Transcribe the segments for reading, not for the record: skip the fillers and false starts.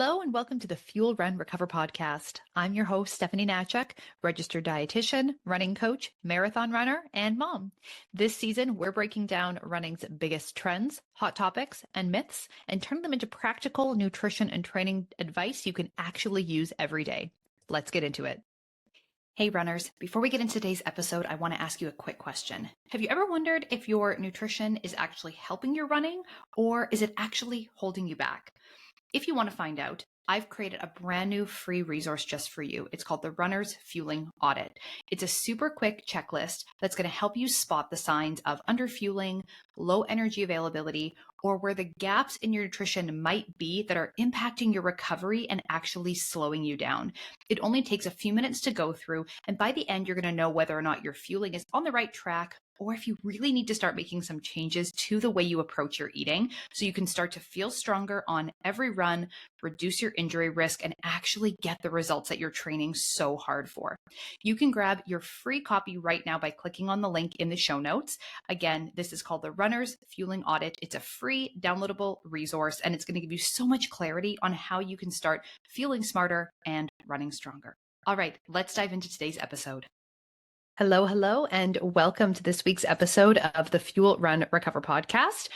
Hello and welcome to the Fuel Run Recover podcast. I'm your host, Stephanie Natchuk, registered dietitian, running coach, marathon runner, and mom. This season, we're breaking down running's biggest trends, hot topics, and myths, and turning them into practical nutrition and training advice you can actually use every day. Let's get into it. Hey runners, before we get into today's episode, I want to ask you a quick question. Have you ever wondered if your nutrition is actually helping your running, or is it actually holding you back? If you want to find out, I've created a brand new free resource just for you. It's called the Runner's Fueling Audit. It's a super quick checklist that's going to help you spot the signs of underfueling, low energy availability, or where the gaps in your nutrition might be that are impacting your recovery and actually slowing you down. It only takes a few minutes to go through, and by the end, you're going to know whether or not your fueling is on the right track, or if you really need to start making some changes to the way you approach your eating so you can start to feel stronger on every run, reduce your injury risk, and actually get the results that you're training so hard for. You can grab your free copy right now by clicking on the link in the show notes. Again, this is called the Runner's Fueling Audit. It's a free downloadable resource, and it's going to give you so much clarity on how you can start feeling smarter and running stronger. All right, let's dive into today's episode. Hello, and welcome to this week's episode of the Fuel Run Recover podcast,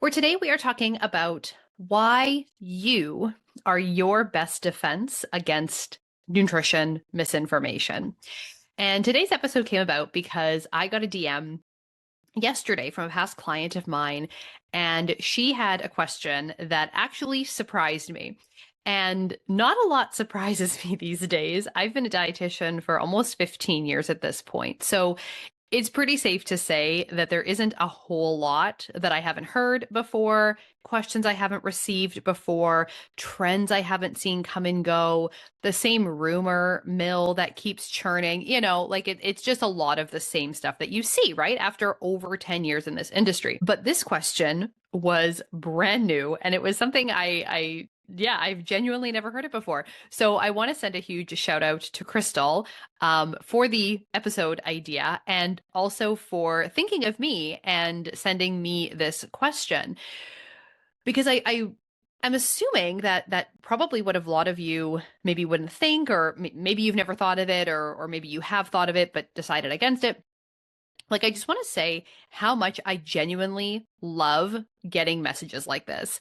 where today we are talking about why you are your best defense against nutrition misinformation. And today's episode came about because I got a DM yesterday from a past client of mine, and she had a question that actually surprised me. And not a lot surprises me these days. I've been a dietitian for almost 15 years at this point. So it's pretty safe to say that there isn't a whole lot that I haven't heard before, questions I haven't received before, trends I haven't seen come and go, the same rumor mill that keeps churning, it's just a lot of the same stuff that you see, right? After over 10 years in this industry. But this question was brand new, and it was something I've genuinely never heard it before. So I want to send a huge shout out to Crystal for the episode idea, and also for thinking of me and sending me this question. Because I'm assuming that probably what a lot of you maybe wouldn't think, or maybe you've never thought of it, or maybe you have thought of it but decided against it. I just want to say how much I genuinely love getting messages like this.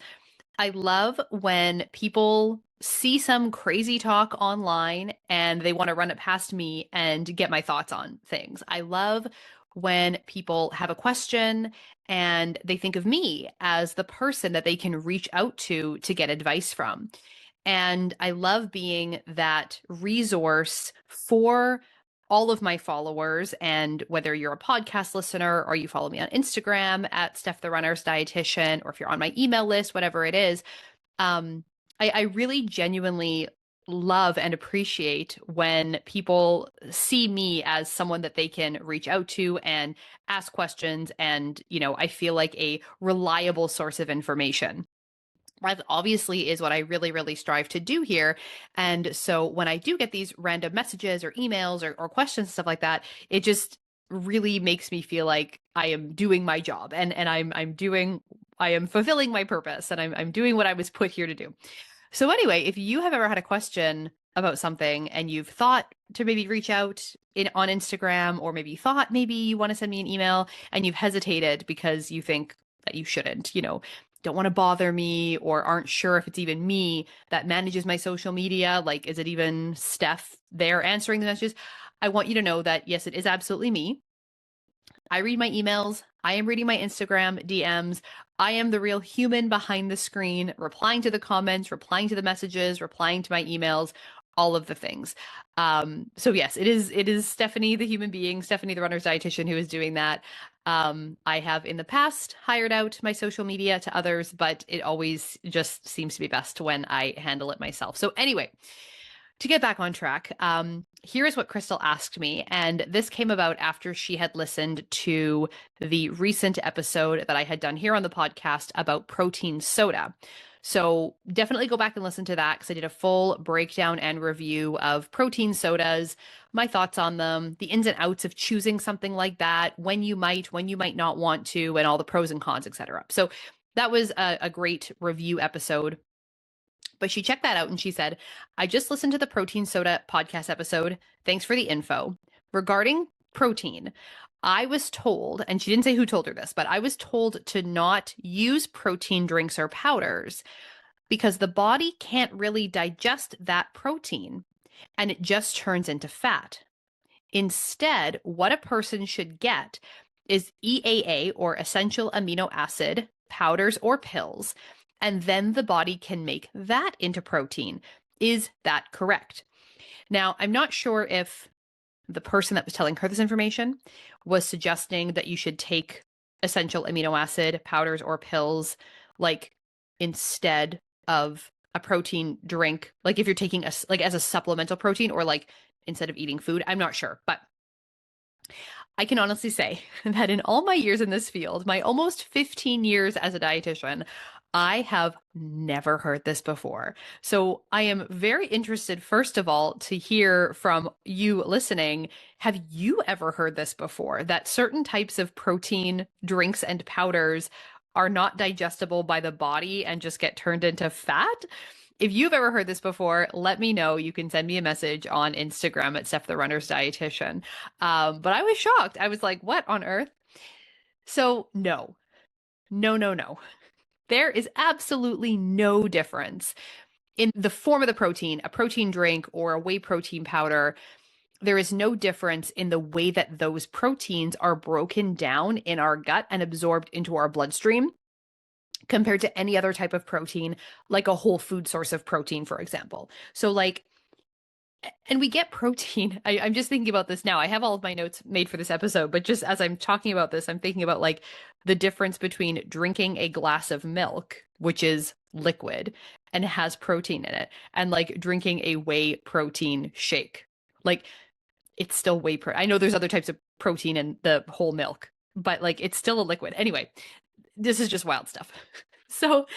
I love when people see some crazy talk online and they want to run it past me and get my thoughts on things. I love when people have a question and they think of me as the person that they can reach out to get advice from. And I love being that resource for all of my followers. And whether you're a podcast listener or you follow me on Instagram at Steph the Runner's Dietitian, or if you're on my email list, whatever it is, I really genuinely love and appreciate when people see me as someone that they can reach out to and ask questions. And, I feel like a reliable source of information. That obviously is what I really, really strive to do here. And so when I do get these random messages or emails or questions, stuff like that, it just really makes me feel like I am doing my job, and I am fulfilling my purpose, and I'm doing what I was put here to do. So anyway, if you have ever had a question about something and you've thought to maybe reach out on Instagram, or maybe you thought maybe you want to send me an email and you've hesitated because you think that you shouldn't, don't want to bother me, or aren't sure if it's even me that manages my social media. Is it even Steph there answering the messages? I want you to know that, yes, it is absolutely me. I read my emails. I am reading my Instagram DMs. I am the real human behind the screen, replying to the comments, replying to the messages, replying to my emails, all of the things. So yes, it is Stephanie, the human being, Stephanie, the runner's dietitian, who is doing that. I have in the past hired out my social media to others, but it always just seems to be best when I handle it myself. So anyway, to get back on track, here is what Crystal asked me. And this came about after she had listened to the recent episode that I had done here on the podcast about protein soda. So definitely go back and listen to that, because I did a full breakdown and review of protein sodas, my thoughts on them, the ins and outs of choosing something like that, when you might not want to, and all the pros and cons, etc. So that was a great review episode. But she checked that out and she said, I just listened to the Protein Soda podcast episode. Thanks for the info. Regarding protein, I was told, and she didn't say who told her this, but I was told to not use protein drinks or powders because the body can't really digest that protein and it just turns into fat. Instead, what a person should get is EAA or essential amino acid powders or pills, and then the body can make that into protein. Is that correct? Now, I'm not sure if the person that was telling her this information was suggesting that you should take essential amino acid powders or pills like instead of a protein drink, like if you're taking like as a supplemental protein or like instead of eating food. I'm not sure, but I can honestly say that in all my years in this field, my almost 15 years as a dietitian, I have never heard this before. So I am very interested, first of all, to hear from you listening. Have you ever heard this before? That certain types of protein drinks and powders are not digestible by the body and just get turned into fat? If you've ever heard this before, let me know. You can send me a message on Instagram at Steph the Runner's Dietitian. But I was shocked. I was like, what on earth? So no. There is absolutely no difference in the form of the protein, a protein drink or a whey protein powder. There is no difference in the way that those proteins are broken down in our gut and absorbed into our bloodstream compared to any other type of protein, like a whole food source of protein, for example. So like, and we get protein. I'm just thinking about this now. I have all of my notes made for this episode, but just as I'm talking about this, I'm thinking about like the difference between drinking a glass of milk, which is liquid and has protein in it, and like drinking a whey protein shake. Like it's still whey protein. I know there's other types of protein in the whole milk, but like it's still a liquid. Anyway, this is just wild stuff. So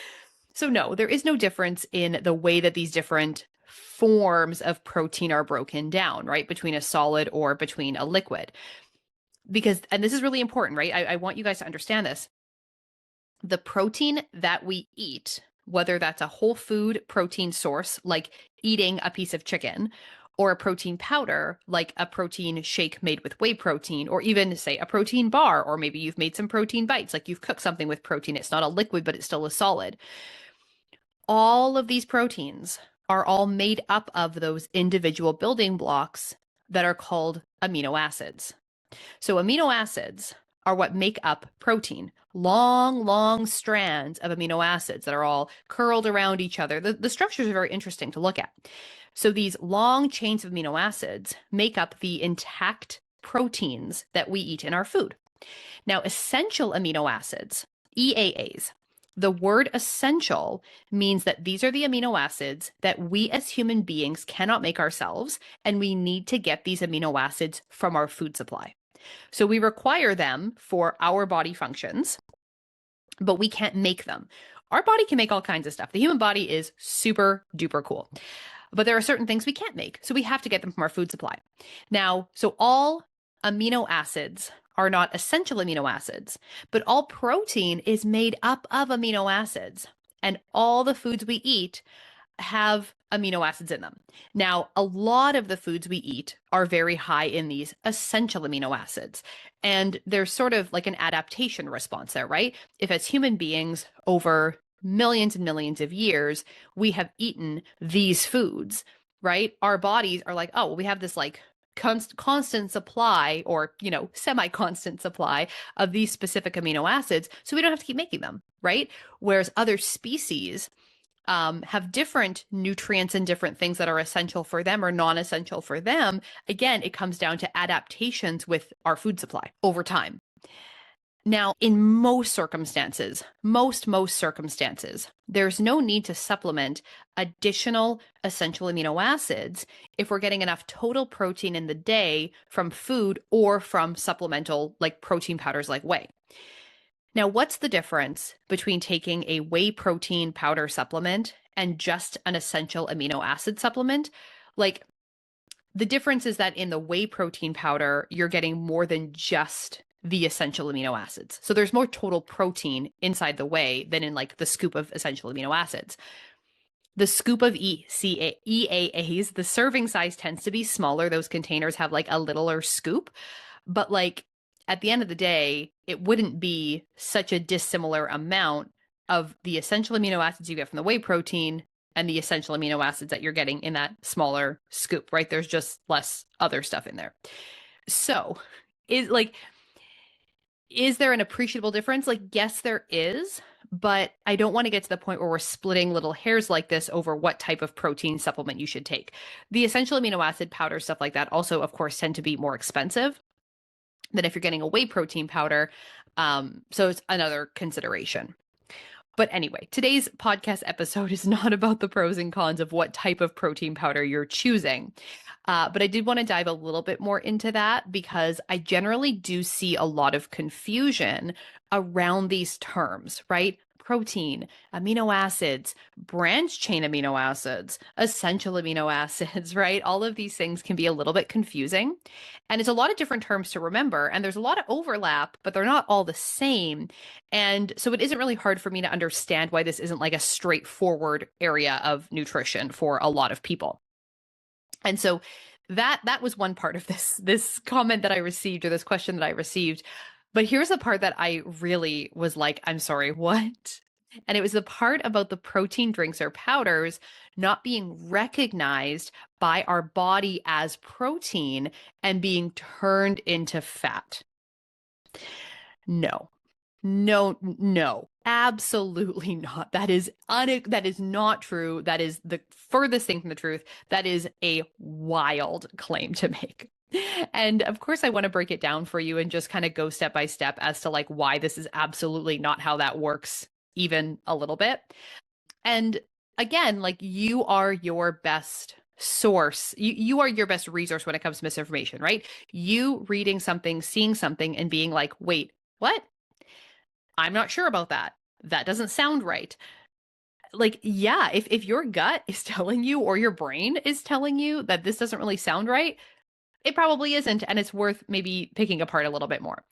no, there is no difference in the way that these different forms of protein are broken down, right? Between a solid or between a liquid. Because, and this is really important, right? I want you guys to understand this. The protein that we eat, whether that's a whole food protein source, like eating a piece of chicken, or a protein powder, like a protein shake made with whey protein, or even say a protein bar, or maybe you've made some protein bites, like you've cooked something with protein. It's not a liquid, but it's still a solid. All of these proteins are all made up of those individual building blocks that are called amino acids. So amino acids are what make up protein. Long strands of amino acids that are all curled around each other. The structures are very interesting to look at. So these long chains of amino acids make up the intact proteins that we eat in our food. Now, essential amino acids, EAAs, the word essential means that these are the amino acids that we as human beings cannot make ourselves, and we need to get these amino acids from our food supply. So we require them for our body functions, but we can't make them. Our body can make all kinds of stuff. The human body is super duper cool. But there are certain things we can't make, so we have to get them from our food supply. Now, so all amino acids are not essential amino acids, but all protein is made up of amino acids, and all the foods we eat have amino acids in them. Now, a lot of the foods we eat are very high in these essential amino acids, and there's sort of like an adaptation response there, right? If as human beings over millions and millions of years, we have eaten these foods, right? Our bodies are like, oh, well, we have this like constant supply or, semi-constant supply of these specific amino acids. So we don't have to keep making them, right? Whereas other species have different nutrients and different things that are essential for them or non-essential for them. Again, it comes down to adaptations with our food supply over time. Now, in most circumstances, most circumstances, there's no need to supplement additional essential amino acids if we're getting enough total protein in the day from food or from supplemental like protein powders like whey. Now, what's the difference between taking a whey protein powder supplement and just an essential amino acid supplement? Like, the difference is that in the whey protein powder, you're getting more than just the essential amino acids. So there's more total protein inside the whey than in like the scoop of essential amino acids. the scoop of EAAs, the serving size tends to be smaller. Those containers have like a littler scoop, but like at the end of the day, it wouldn't be such a dissimilar amount of the essential amino acids you get from the whey protein and the essential amino acids that you're getting in that smaller scoop, right? There's just less other stuff in there. So, is there an appreciable difference? Like, yes, there is, but I don't want to get to the point where we're splitting little hairs like this over what type of protein supplement you should take. The essential amino acid powder, stuff like that, also, of course, tend to be more expensive than if you're getting a whey protein powder. So it's another consideration. But anyway, today's podcast episode is not about the pros and cons of what type of protein powder you're choosing. But I did want to dive a little bit more into that because I generally do see a lot of confusion around these terms, right? Protein, amino acids, branched chain amino acids, essential amino acids, right? All of these things can be a little bit confusing. And it's a lot of different terms to remember. And there's a lot of overlap, but they're not all the same. And so it isn't really hard for me to understand why this isn't like a straightforward area of nutrition for a lot of people. And so that was one part of this comment that I received, or this question that I received. But here's the part that I really was like, I'm sorry, what? And it was the part about the protein drinks or powders not being recognized by our body as protein and being turned into fat. No, absolutely not. That is not true. That is the furthest thing from the truth. That is a wild claim to make. And of course, I want to break it down for you and just kind of go step by step as to like why this is absolutely not how that works, even a little bit. And again, like you are your best source. You are your best resource when it comes to misinformation, right? You reading something, seeing something and being like, wait, what? I'm not sure about that. That doesn't sound right. Like, yeah, if your gut is telling you or your brain is telling you that this doesn't really sound right, it probably isn't. And it's worth maybe picking apart a little bit more.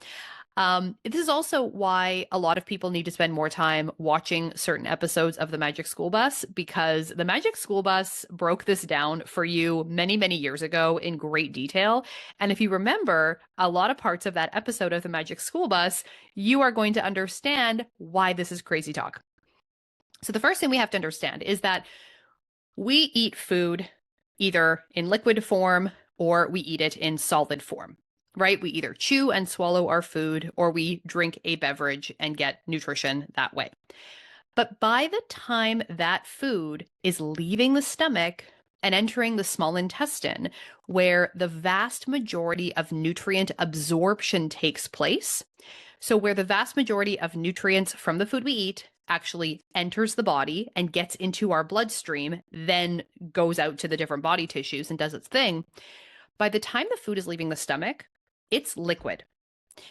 This is also why a lot of people need to spend more time watching certain episodes of The Magic School Bus, because The Magic School Bus broke this down for you many, many years ago in great detail. And if you remember a lot of parts of that episode of The Magic School Bus, you are going to understand why this is crazy talk. So the first thing we have to understand is that we eat food either in liquid form or we eat it in solid form, right? We either chew and swallow our food or we drink a beverage and get nutrition that way. But by the time that food is leaving the stomach and entering the small intestine, where the vast majority of nutrient absorption takes place, so where the vast majority of nutrients from the food we eat actually enters the body and gets into our bloodstream, then goes out to the different body tissues and does its thing, by the time the food is leaving the stomach, it's liquid.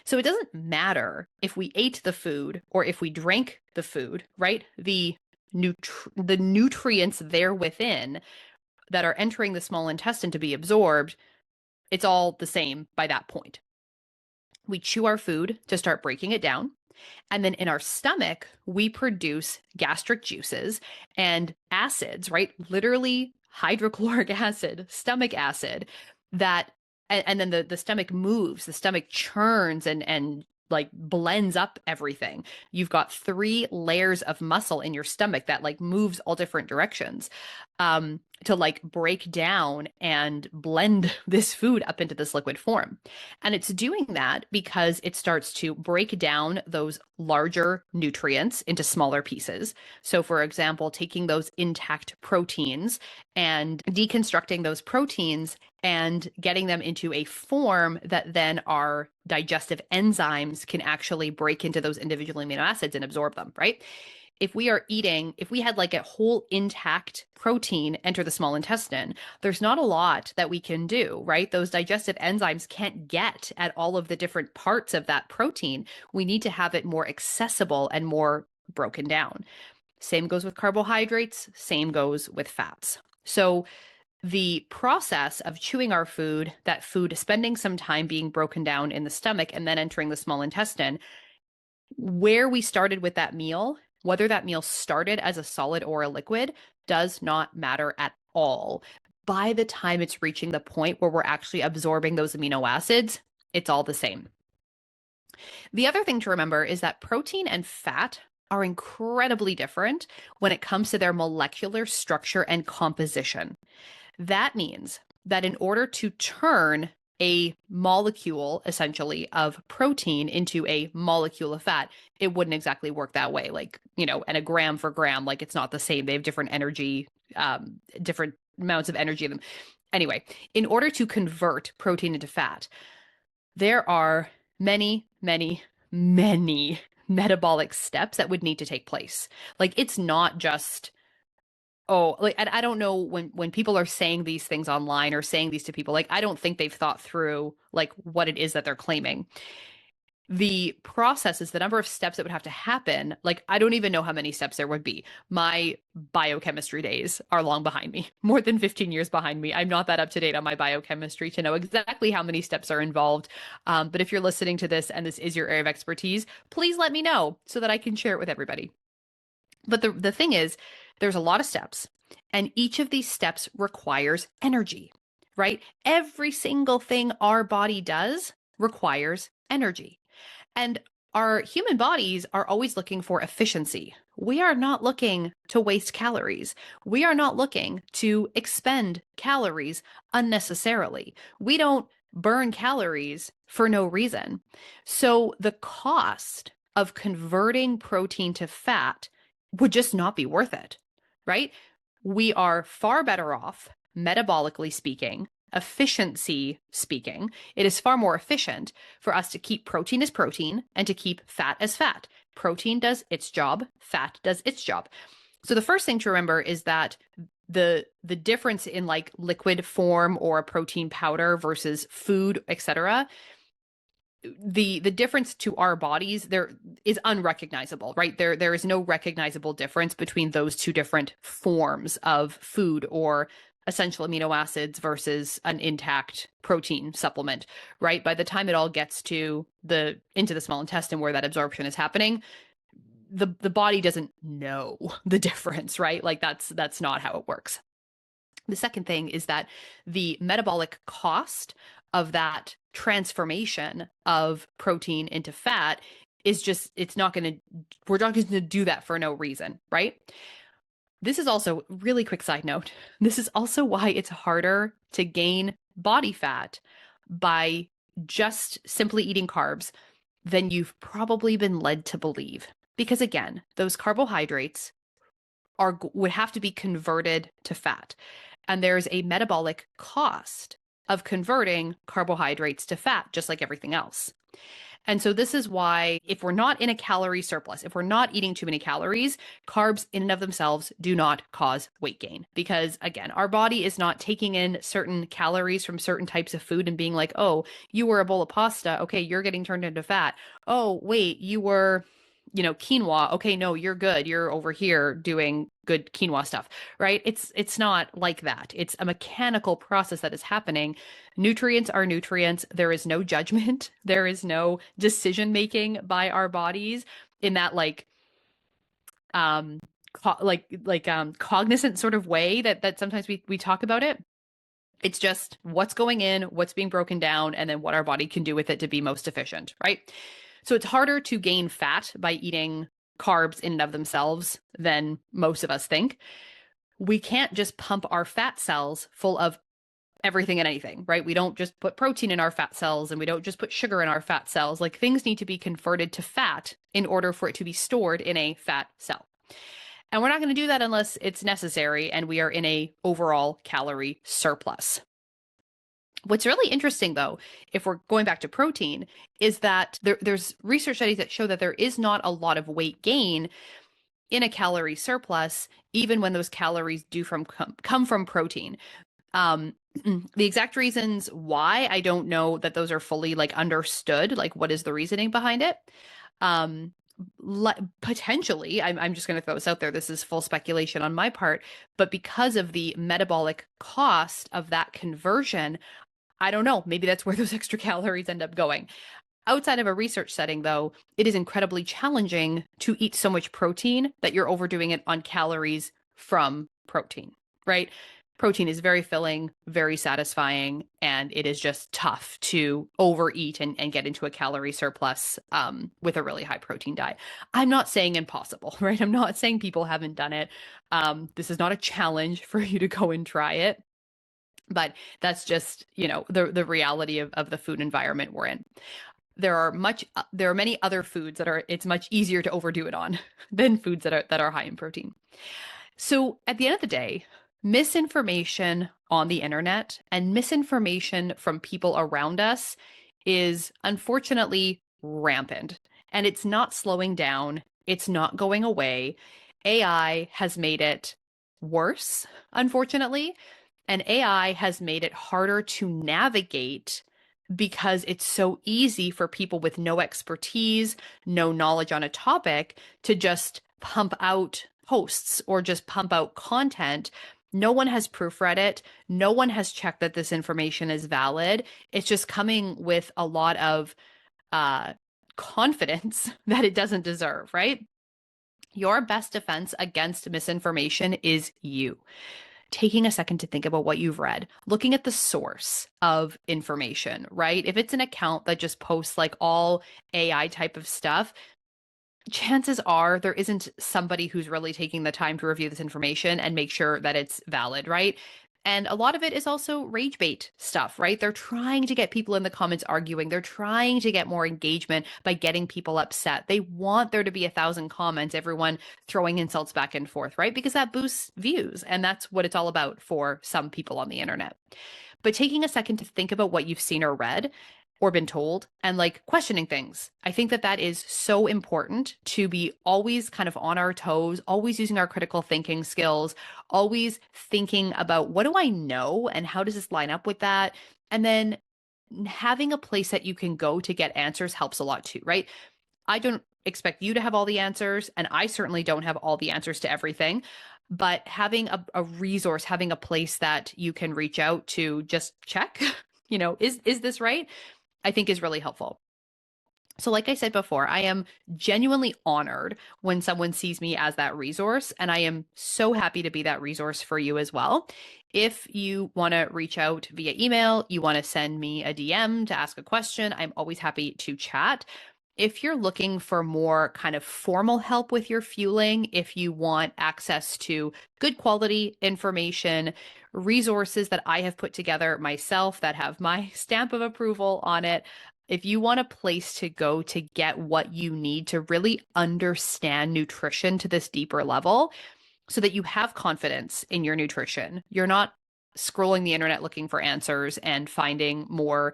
So it doesn't matter if we ate the food or if we drank the food, right? The nutrients there within that are entering the small intestine to be absorbed, it's all the same by that point. We chew our food to start breaking it down. And then in our stomach, we produce gastric juices and acids, right? Literally hydrochloric acid, stomach acid, that, and then the stomach moves, the stomach churns and like blends up everything. You've got 3 layers of muscle in your stomach that like moves all different directions to like break down and blend this food up into this liquid form. And it's doing that because it starts to break down those larger nutrients into smaller pieces. So for example, taking those intact proteins and deconstructing those proteins and getting them into a form that then our digestive enzymes can actually break into those individual amino acids and absorb them, right? If we had like a whole intact protein enter the small intestine, there's not a lot that we can do, right? Those digestive enzymes can't get at all of the different parts of that protein. We need to have it more accessible and more broken down. Same goes with carbohydrates, same goes with fats. So the process of chewing our food, that food spending some time being broken down in the stomach and then entering the small intestine, where we started with that meal whether that meal started as a solid or a liquid does not matter at all. By the time it's reaching the point where we're actually absorbing those amino acids, it's all the same. The other thing to remember is that protein and fat are incredibly different when it comes to their molecular structure and composition. That means that in order to turn a molecule, essentially, of protein into a molecule of fat, it wouldn't exactly work that way. Like, and a gram for gram, like it's not the same. They have different energy, different amounts of energy in them. Anyway, in order to convert protein into fat, there are many, many, many metabolic steps that would need to take place. Like, it's not just, and I don't know, when people are saying these things online or saying these to people, like, I don't think they've thought through like what it is that they're claiming. The processes, the number of steps that would have to happen, like, I don't even know how many steps there would be. My biochemistry days are long behind me, more than 15 years behind me. I'm not that up to date on my biochemistry to know exactly how many steps are involved. But if you're listening to this and this is your area of expertise, please let me know so that I can share it with everybody. But the thing is, there's a lot of steps, and each of these steps requires energy, right? Every single thing our body does requires energy. And our human bodies are always looking for efficiency. We are not looking to waste calories. We are not looking to expend calories unnecessarily. We don't burn calories for no reason. So the cost of converting protein to fat would just not be worth it, right? We are far better off, metabolically speaking, efficiency speaking. It is far more efficient for us to keep protein as protein and to keep fat as fat. Protein does its job, fat does its job. So the first thing to remember is that the difference in like liquid form or a protein powder versus food, etc., the difference to our bodies there is unrecognizable, right? There is no recognizable difference between those two different forms of food or essential amino acids versus an intact protein supplement, right? By the time it all gets to into the small intestine where that absorption is happening, the body doesn't know the difference, right? Like that's not how it works. The second thing is that the metabolic cost of that transformation of protein into fat is just, we're not going to do that for no reason, right? This is also, really quick side note, this is also why it's harder to gain body fat by just simply eating carbs than you've probably been led to believe. Because again, those carbohydrates would have to be converted to fat. And there's a metabolic cost of converting carbohydrates to fat, just like everything else. And so this is why, if we're not in a calorie surplus, if we're not eating too many calories, carbs in and of themselves do not cause weight gain. Because again, our body is not taking in certain calories from certain types of food and being like, oh, you were a bowl of pasta. Okay, you're getting turned into fat. Oh, wait, you were, quinoa. Okay, no, you're good. You're over here doing good quinoa stuff, right? It's not like that. It's a mechanical process that is happening. Nutrients are nutrients. There is no judgment. There is no decision making by our bodies in that cognizant sort of way that sometimes we talk about it. It's just what's going in, what's being broken down, and then what our body can do with it to be most efficient, right? So it's harder to gain fat by eating carbs in and of themselves than most of us think. We can't just pump our fat cells full of everything and anything, right? We don't just put protein in our fat cells and we don't just put sugar in our fat cells. Like, things need to be converted to fat in order for it to be stored in a fat cell. And we're not going to do that unless it's necessary and we are in a overall calorie surplus. What's really interesting, though, if we're going back to protein, is that there's research studies that show that there is not a lot of weight gain in a calorie surplus, even when those calories do come from protein. The exact reasons why, I don't know that those are fully understood. Like, what is the reasoning behind it? Potentially, I'm just going to throw this out there. This is full speculation on my part, but because of the metabolic cost of that conversion, I don't know. Maybe that's where those extra calories end up going. Outside of a research setting, though, it is incredibly challenging to eat so much protein that you're overdoing it on calories from protein, right? Protein is very filling, very satisfying, and it is just tough to overeat and get into a calorie surplus with a really high protein diet. I'm not saying impossible, right? I'm not saying people haven't done it. This is not a challenge for you to go and try it, but that's just, the reality of the food environment we're in. There are many other foods it's much easier to overdo it on than foods that are high in protein. So at the end of the day, misinformation on the internet and misinformation from people around us is unfortunately rampant, and it's not slowing down. It's not going away. AI has made it worse, unfortunately, and AI has made it harder to navigate because it's so easy for people with no expertise, no knowledge on a topic to just pump out posts or just pump out content. No one has proofread it. No one has checked that this information is valid. It's just coming with a lot of confidence that it doesn't deserve, right? Your best defense against misinformation is you taking a second to think about what you've read, looking at the source of information, right? If it's an account that just posts like all AI type of stuff, chances are there isn't somebody who's really taking the time to review this information and make sure that it's valid, right? And a lot of it is also rage bait stuff, right? They're trying to get people in the comments arguing. They're trying to get more engagement by getting people upset. They want there to be 1,000 comments, everyone throwing insults back and forth, right? Because that boosts views. And that's what it's all about for some people on the internet. But taking a second to think about what you've seen or read or been told and like questioning things. I think that is so important to be always kind of on our toes, always using our critical thinking skills, always thinking about what do I know and how does this line up with that? And then having a place that you can go to get answers helps a lot too, right? I don't expect you to have all the answers, and I certainly don't have all the answers to everything. But having a resource, having a place that you can reach out to just check, is this right? I think is really helpful. So like I said before, I am genuinely honored when someone sees me as that resource, and I am so happy to be that resource for you as well. If you want to reach out via email, you want to send me a DM to ask a question, I'm always happy to chat. If you're looking for more kind of formal help with your fueling, if you want access to good quality information, resources that I have put together myself that have my stamp of approval on it, if you want a place to go to get what you need to really understand nutrition to this deeper level so that you have confidence in your nutrition, you're not scrolling the internet looking for answers and finding more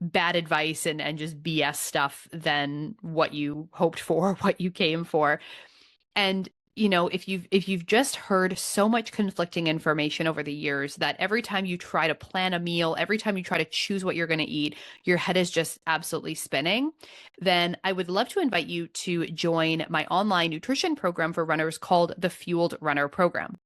bad advice and just BS stuff than what you hoped for, what you came for. And if you've just heard so much conflicting information over the years that every time you try to plan a meal, every time you try to choose what you're going to eat, your head is just absolutely spinning, then I would love to invite you to join my online nutrition program for runners called the Fueled Runner Program.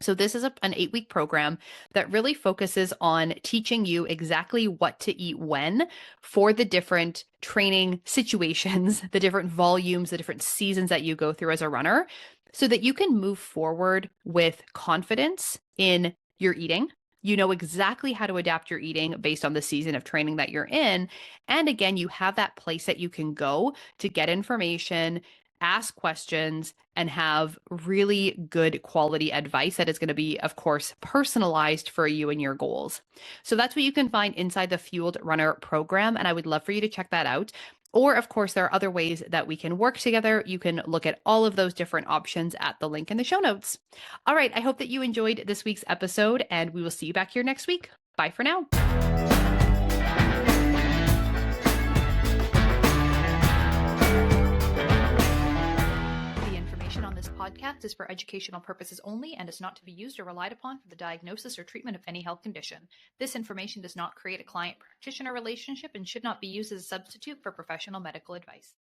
So this is an 8-week program that really focuses on teaching you exactly what to eat when for the different training situations, the different volumes, the different seasons that you go through as a runner, so that you can move forward with confidence in your eating. You know exactly how to adapt your eating based on the season of training that you're in. And again, you have that place that you can go to get information, ask questions, and have really good quality advice that is going to be, of course, personalized for you and your goals. So that's what you can find inside the Fueled Runner program. And I would love for you to check that out. Or, of course, there are other ways that we can work together. You can look at all of those different options at the link in the show notes. All right. I hope that you enjoyed this week's episode, and we will see you back here next week. Bye for now. This podcast is for educational purposes only and is not to be used or relied upon for the diagnosis or treatment of any health condition. This information does not create a client-practitioner relationship and should not be used as a substitute for professional medical advice.